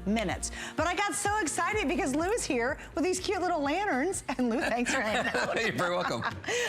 minutes. But I got so excited because Lou's here with these cute little lanterns. And Lou, thanks for hanging out. You're very welcome.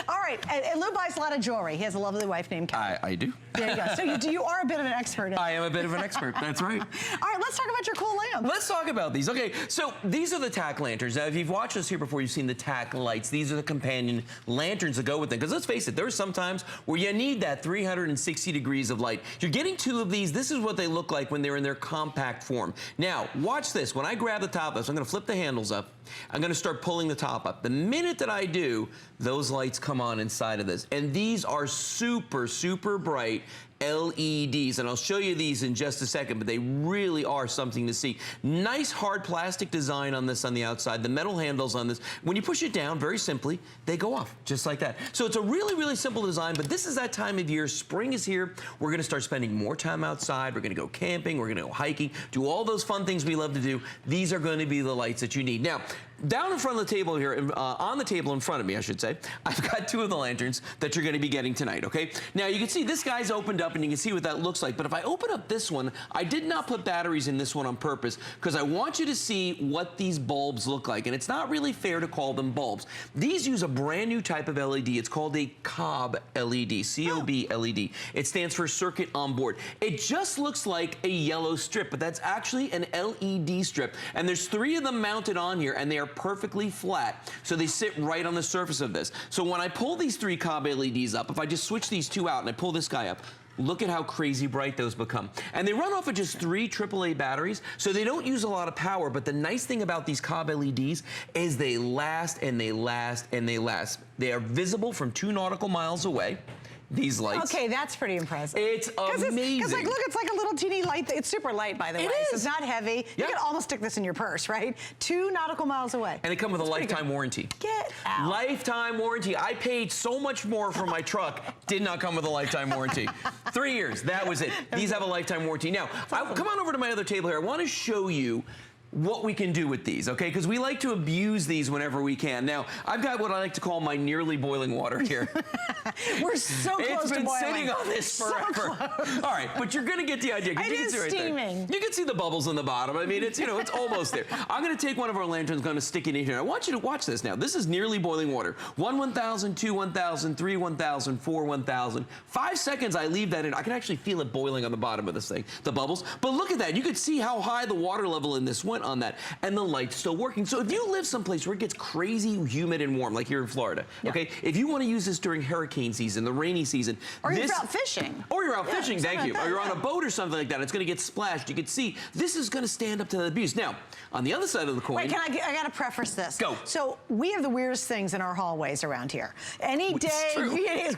All right, and Lou buys a lot of jewelry. He has a lovely wife named Kelly. I do. There you go. So you are a bit of an expert. I am a bit of an expert, that's right. All right, let's talk about your cool lamp. Let's talk about these. Okay, so these are the tack lanterns. Now, if you've watched us here before, you've seen the tack lights. These are the companion lanterns that go with them. Because let's face it, there's some times where you need that 360 degrees of light. You're getting two of these. This is what they look like when they're in their compact form. Now, watch this. When I grab the top of this, I'm going to flip the handles up. I'm going to start pulling the top up. The minute that I do, those lights come on inside of this. And these are super, super bright LEDs, and I'll show you these in just a second, but they really are something to see. Nice hard plastic design on this on the outside, the metal handles on this. When you push it down, very simply, they go off, just like that. So it's a really, really simple design, but this is that time of year. Spring is here. We're gonna start spending more time outside. We're gonna go camping, we're gonna go hiking, do all those fun things we love to do. These are gonna be the lights that you need. Now, down in front of the table here, on the table in front of me, I should say, I've got two of the lanterns that you're gonna be getting tonight, okay? Now, you can see this guy's opened up and you can see what that looks like. But if I open up this one, I did not put batteries in this one on purpose because I want you to see what these bulbs look like. And it's not really fair to call them bulbs. These use a brand new type of LED. It's called a COB LED, C-O-B LED. It stands for circuit on board. It just looks like a yellow strip, but that's actually an LED strip. And there's 3 of them mounted on here, and they are perfectly flat. So they sit right on the surface of this. So when I pull these 3 COB LEDs up, if I just switch these 2 out and I pull this guy up, look at how crazy bright those become. And they run off of just 3 AAA batteries, so they don't use a lot of power, but the nice thing about these COB LEDs is they last and they last and they last. They are visible from 2 nautical miles away. These lights. Okay, that's pretty impressive. It's amazing. Because like, look, it's like a little teeny light. It's super light, by the way. It is. So it's not heavy. You can almost stick this in your purse, right? 2 nautical miles away. And they come with a lifetime warranty. Get out. Lifetime warranty. I paid so much more for my truck. Did not come with a lifetime warranty. 3 years. That was it. These have a lifetime warranty. Now, come on over to my other table here. I want to show you what we can do with these, okay? Because we like to abuse these whenever we can. Now, I've got what I like to call my nearly boiling water here. We're so close to boiling. It's been sitting on this forever. All right, but you're gonna get the idea. It is steaming. You can see the bubbles in the bottom. I mean, it's, you know, it's almost there. I'm gonna take one of our lanterns, gonna stick it in here. I want you to watch this now. This is nearly boiling water. 1 1,000, 2 1,000, 3 1,000, 4 1,000. 5 seconds I leave that in. I can actually feel it boiling on the bottom of this thing, the bubbles. But look at that. You can see how high the water level in this went on that, and the light's still working. So if you live someplace where it gets crazy humid and warm, like here in Florida, okay, if you want to use this during hurricane season, the rainy season, or you're out fishing. Or you're out fishing, thank you. Or you're on a boat or something like that, it's going to get splashed. You can see this is going to stand up to the abuse. Now, on the other side of the coin. Wait, I got to preface this. Go. So we have the weirdest things in our hallways around here. Any day,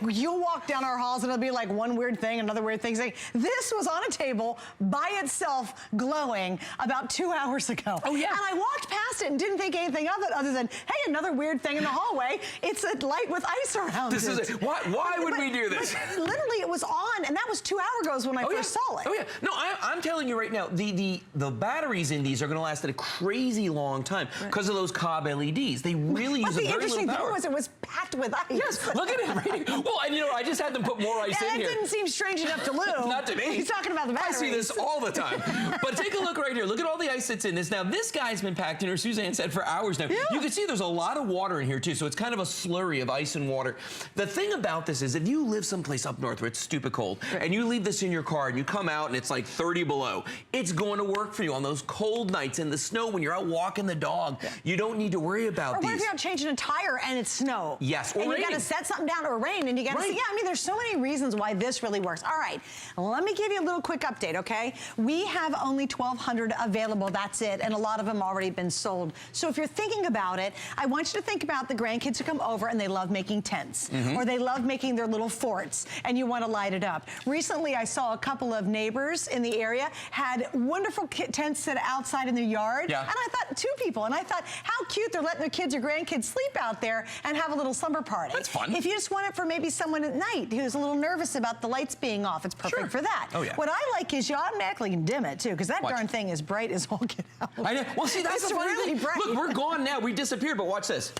you'll walk down our halls and it'll be like one weird thing, another weird thing. This was on a table by itself glowing about 2 hours ago. Oh yeah. And I walked past it and didn't think anything of it other than, hey, another weird thing in the hallway. It's a light with ice around it. Why would we do this? Literally, it was on, and that was 2 hours ago when I first saw it. Oh yeah. No, I'm telling you right now, the batteries in these are going to last a crazy long time because of those COB LEDs. They really use a very little power. The interesting thing was it was packed with ice. Yes, look at it. Right? Well, and you know, I just had them put more ice in here. That didn't seem strange enough to Lou. Not to me. He's talking about the batteries. I see this all the time. But take a look right here. Look at all the ice that's in this. Now, this guy's been packed in, or Suzanne said, for hours now. Yeah. You can see there's a lot of water in here, too, so it's kind of a slurry of ice and water. The thing about this is if you live someplace up north where it's stupid cold, and you leave this in your car and you come out and it's like 30 below, it's going to work for you on those cold nights in the snow when you're out walking the dog. Yeah. You don't need to worry about these. Or what if you're out changing a tire and it's snow? Yes, or and raining. You got to set something down or rain, and you got to see. Yeah, I mean, there's so many reasons why this really works. All right, let me give you a little quick update, okay? We have only 1,200 available. That's it, and a lot of them already been sold. So if you're thinking about it, I want you to think about the grandkids who come over and they love making tents, or they love making their little forts, and you want to light it up. Recently, I saw a couple of neighbors in the area had wonderful tents set outside in their yard, and I thought 2 people, and I thought how cute they're letting their kids or grandkids sleep out there and have a little slumber party. That's fun. If you just want it for maybe someone at night who's a little nervous about the lights being off, it's perfect for that. Oh yeah. What I like is you automatically can dim it too, because that darn thing is bright as all get out. I know. Well, see, that's the funny thing. Bright. Look, we're gone now. We disappeared, but watch this.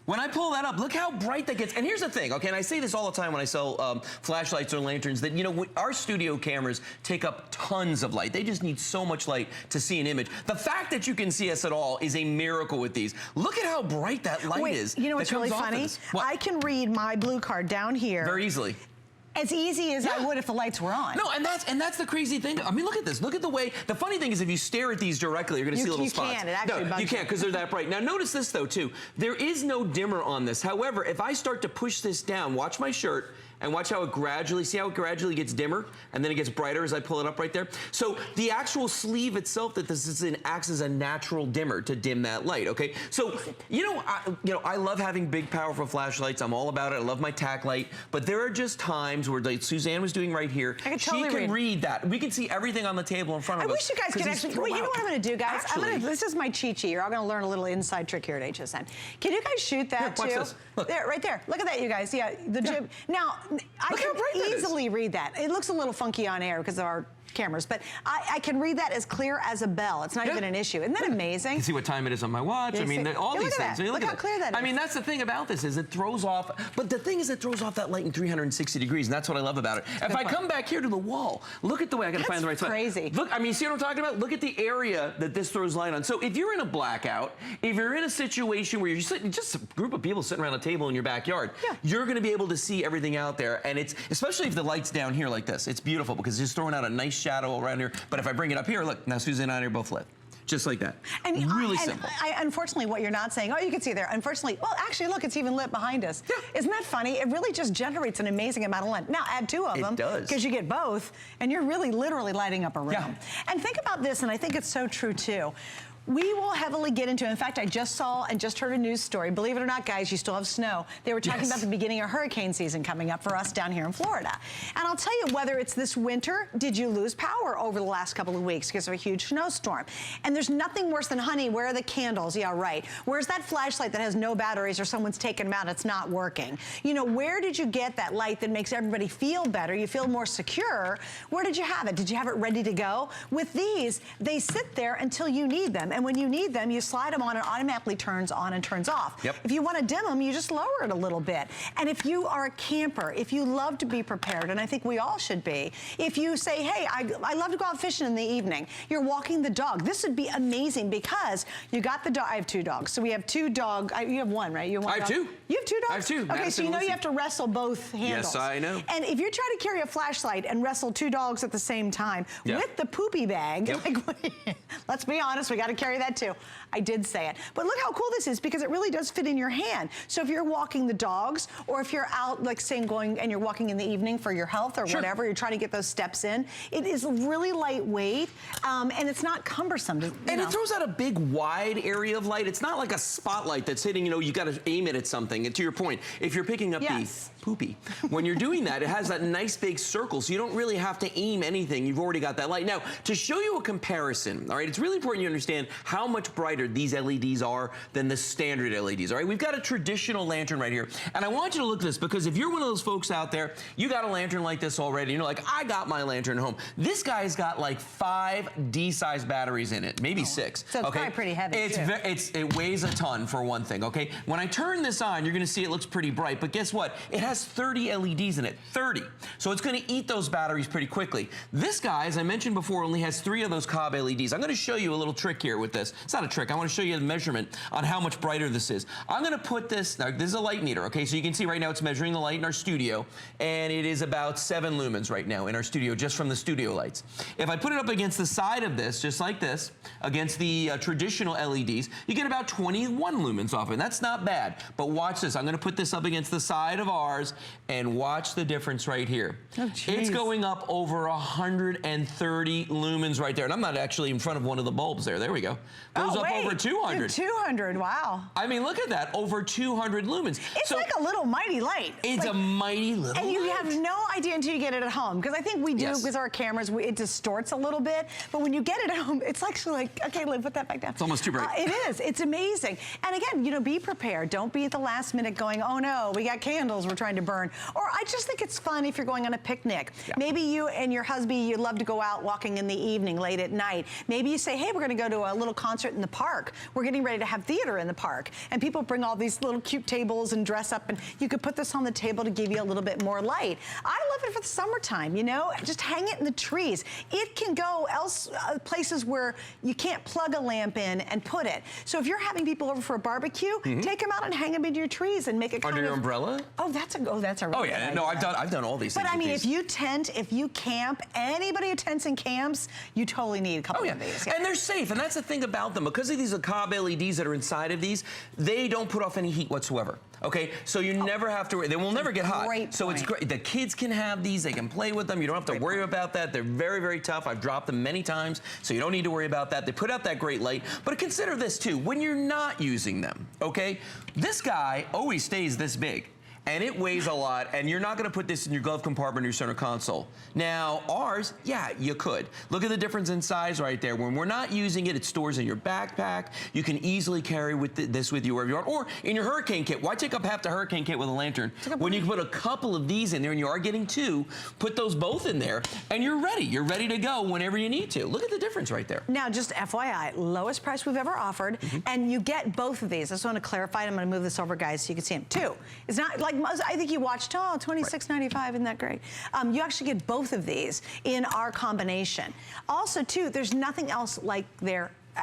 When I pull that up, look how bright that gets. And here's the thing, okay, and I say this all the time when I sell flashlights or lanterns, that, you know, our studio cameras take up tons of light. They just need so much light to see an image. The fact that you can see us at all is a miracle with these. Look at how bright that light is. You know what's really funny? I can read my blue card down here. Very easily. As easy as I would if the lights were on. No, and that's the crazy thing. I mean, look at this. Look at the way. The funny thing is, if you stare at these directly, you're going to see little spots. You can't. It actually bugs you can't because they're that bright. Now, notice this though too. There is no dimmer on this. However, if I start to push this down, watch my shirt. And watch how it gradually, see how it gradually gets dimmer? And then it gets brighter as I pull it up right there? So the actual sleeve itself that this is in acts as a natural dimmer to dim that light, okay? So, you know, I love having big, powerful flashlights. I'm all about it. I love my tack light. But there are just times where, like Suzanne was doing right here, she can read that. We can see everything on the table in front of us. I wish you guys could actually, well, you know what I'm going to do, guys? This is my cheat sheet. You're all going to learn a little inside trick here at HSN. Can you guys shoot that too? Watch this. Look. There, right there. Look at that, you guys. Yeah, the jib. Now, I can easily read that. It looks a little funky on air because of our cameras, but I can read that as clear as a bell. It's not even an issue. Isn't that amazing? You can see what time it is on my watch. I mean, all these things. Look how clear that is. I mean, that's the thing about this is it throws off, but the thing is it throws off that light in 360 degrees, and that's what I love about it. If I come back here to the wall, look at the way I got to find the right spot. That's crazy. Look, I mean, see what I'm talking about? Look at the area that this throws light on. So if you're in a blackout, if you're in a situation where you're sitting, just a group of people sitting around a table in your backyard, you're going to be able to see everything out there, and it's, especially if the light's down here like this, it's beautiful because it's just throwing out a nice shadow around here. But if I bring it up here, look, now Suzanne and I are both lit. Just like that. And really simple. Unfortunately, what you're not saying, oh, you can see there, unfortunately, well, actually, look, it's even lit behind us. Yeah. Isn't that funny? It really just generates an amazing amount of light. Now, add two of them. It does. Because you get both, and you're really literally lighting up a room. Yeah. And think about this, and I think it's so true, too. We will heavily get into it. In fact, I just saw and just heard a news story. Believe it or not, guys, you still have snow. They were talking about the beginning of hurricane season coming up for us down here in Florida. And I'll tell you, whether it's this winter, did you lose power over the last couple of weeks because of a huge snowstorm? And there's nothing worse than, honey, where are the candles? Yeah, right. Where's that flashlight that has no batteries or someone's taken them out, it's not working? You know, where did you get that light that makes everybody feel better? You feel more secure. Where did you have it? Did you have it ready to go? With these, they sit there until you need them. And when you need them, you slide them on and automatically turns on and turns off. Yep. If you want to dim them, you just lower it a little bit. And if you are a camper, if you love to be prepared, and I think we all should be, if you say, hey, I love to go out fishing in the evening, you're walking the dog, this would be amazing because you got the dog. I have two dogs. So we have two dogs. You have one, right? You have one I have dog? two. You have two dogs? I have two. Okay, Madison, so you know you have to wrestle both handles. Yes, I know. And if you're trying to carry a flashlight and wrestle two dogs at the same time with the poopy bag, like, let's be honest, we got to carry that too. I did say it. But look how cool this is because it really does fit in your hand. So if you're walking the dogs or if you're out, like saying going and you're walking in the evening for your health or whatever, you're trying to get those steps in, it is really lightweight and it's not cumbersome. And it throws out a big wide area of light. It's not like a spotlight that's hitting, you know, you got to aim it at something. And to your point, if you're picking up the poopy, when you're doing that, it has that nice big circle, so you don't really have to aim anything. You've already got that light. Now, to show you a comparison, all right, it's really important you understand how much brighter these LEDs are than the standard LEDs, all right? We've got a traditional lantern right here, and I want you to look at this because if you're one of those folks out there, you got a lantern like this already, you know, like I got my lantern at home. This guy's got like 5 D-size batteries in it, maybe 6. So it's probably pretty heavy, It weighs a ton for one thing, okay? When I turn this on, you're gonna see it looks pretty bright, but guess what? It has 30 LEDs in it, 30. So it's gonna eat those batteries pretty quickly. This guy, as I mentioned before, only has 3 of those cob LEDs. I'm gonna show you a little trick here with this. It's not a trick, I wanna show you the measurement on how much brighter this is. I'm gonna put this, now this is a light meter, okay? So you can see right now it's measuring the light in our studio, and it is about 7 lumens right now in our studio, just from the studio lights. If I put it up against the side of this, just like this, against the traditional LEDs, you get about 21 lumens off it. That's not bad, but watch this. I'm gonna put this up against the side of ours, and watch the difference right here. Oh, it's going up over 130 lumens right there. And I'm not actually in front of one of the bulbs there. There we go. Goes up over 200. 200, wow. I mean, look at that, over 200 lumens. It's like a little mighty light. It's like a mighty little light. And you have no idea until you get it at home. Because I think we do, with our cameras, it distorts a little bit. But when you get it at home, it's actually like, okay, Liv, put that back down. It's almost too bright. It is, it's amazing. And again, you know, be prepared. Don't be at the last minute going, oh no, we got candles we're trying to burn. Or I just think it's fun if you're going on a picnic. Yeah. Maybe you and your husband, you love to go out walking in the evening, late at night. Maybe you say, hey, we're gonna go to a little concert in the park. We're getting ready to have theater in the park. And people bring all these little cute tables and dress up, and you could put this on the table to give you a little bit more light. I love it for the summertime, you know? Just hang it in the trees. It can go places where you can't plug a lamp in and put it. So if you're having people over for a barbecue, take them out and hang them into your trees and make it kind under your umbrella. Oh, that's a really yeah, no, I've done all these things. But I mean, if you tent, if you camp, anybody who tents and camps, you totally need a couple of these. And they're safe, and that's the thing about them. Because of these Acab LEDs that are inside of these, they don't put off any heat whatsoever. Okay, so you never have to worry. They will never get hot. So it's great. The kids can have these. They can play with them. You don't have to worry about that. They're very, very tough. I've dropped them many times, so you don't need to worry about that. They put out that great light. But consider this, too. When you're not using them, okay, this guy always stays this big. And it weighs a lot, and you're not going to put this in your glove compartment or your center console. Now, ours, yeah, you could. Look at the difference in size right there. When we're not using it, it stores in your backpack. You can easily carry this with you wherever you are. Or in your hurricane kit. Why take up half the hurricane kit with a lantern? When you can put a couple of these in there, and you are getting two, put those both in there, and you're ready. You're ready to go whenever you need to. Look at the difference right there. Now, just FYI, lowest price we've ever offered, and you get both of these. I just want to clarify. I'm going to move this over, guys, so you can see them. Two. It's not like most, I think you watched, oh, $26.95, isn't that great? You actually get both of these in our combination. Also, too, there's nothing else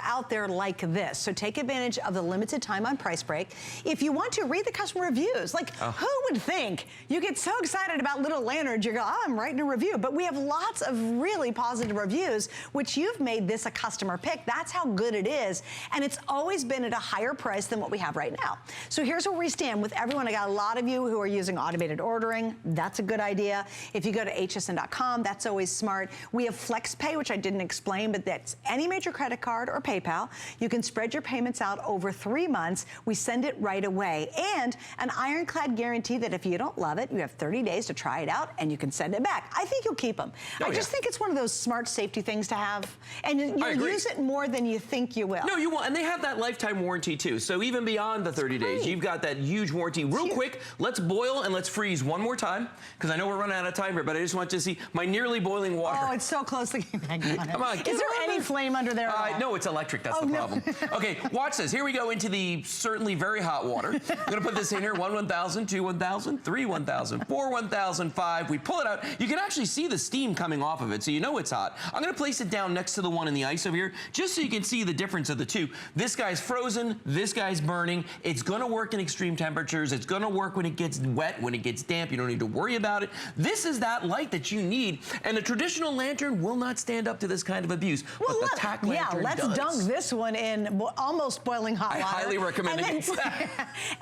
out there like this. So take advantage of the limited time on Price Break. If you want to, read the customer reviews. Like, who would think you get so excited about little lanterns, you go, oh, I'm writing a review. But we have lots of really positive reviews, which you've made this a customer pick. That's how good it is. And it's always been at a higher price than what we have right now. So here's where we stand with everyone. I got a lot of you who are using automated ordering. That's a good idea. If you go to hsn.com, that's always smart. We have FlexPay, which I didn't explain, but that's any major credit card or PayPal. You can spread your payments out over 3 months. We send it right away. And an ironclad guarantee that if you don't love it, you have 30 days to try it out and you can send it back. I think you'll keep them. I just think it's one of those smart safety things to have. And you'll use it more than you think you will. No, you won't. And they have that lifetime warranty too. So even beyond the 30 days, you've got that huge warranty. Real quick, let's boil and let's freeze one more time, because I know we're running out of time here, but I just want you to see my nearly boiling water. Oh, it's so close to getting back on it. Come on. Is there any flame under there at all? No, it's electric. That's the problem. Okay, watch this. Here we go into the certainly very hot water. I'm going to put this in here. 1 1,000, 2 1,000, 3 1,000, 4 1,000, 5. We pull it out. You can actually see the steam coming off of it, so you know it's hot. I'm going to place it down next to the one in the ice over here, just so you can see the difference of the two. This guy's frozen. This guy's burning. It's going to work in extreme temperatures. It's going to work when it gets wet, when it gets damp. You don't need to worry about it. This is that light that you need, and a traditional lantern will not stand up to this kind of abuse. Well, but the TacLantern let's dunk this one in almost boiling hot water. I highly recommend it.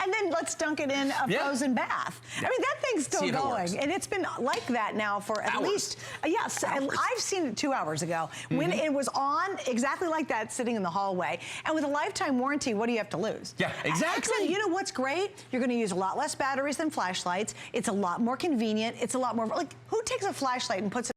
And then let's dunk it in a frozen bath. I mean, that thing's still going. And it's been like that now for at least, I've seen it 2 hours ago when it was on exactly like that, sitting in the hallway. And with a lifetime warranty, what do you have to lose? Yeah, exactly. And you know what's great? You're going to use a lot less batteries than flashlights. It's a lot more convenient. It's a lot more, like, who takes a flashlight and puts it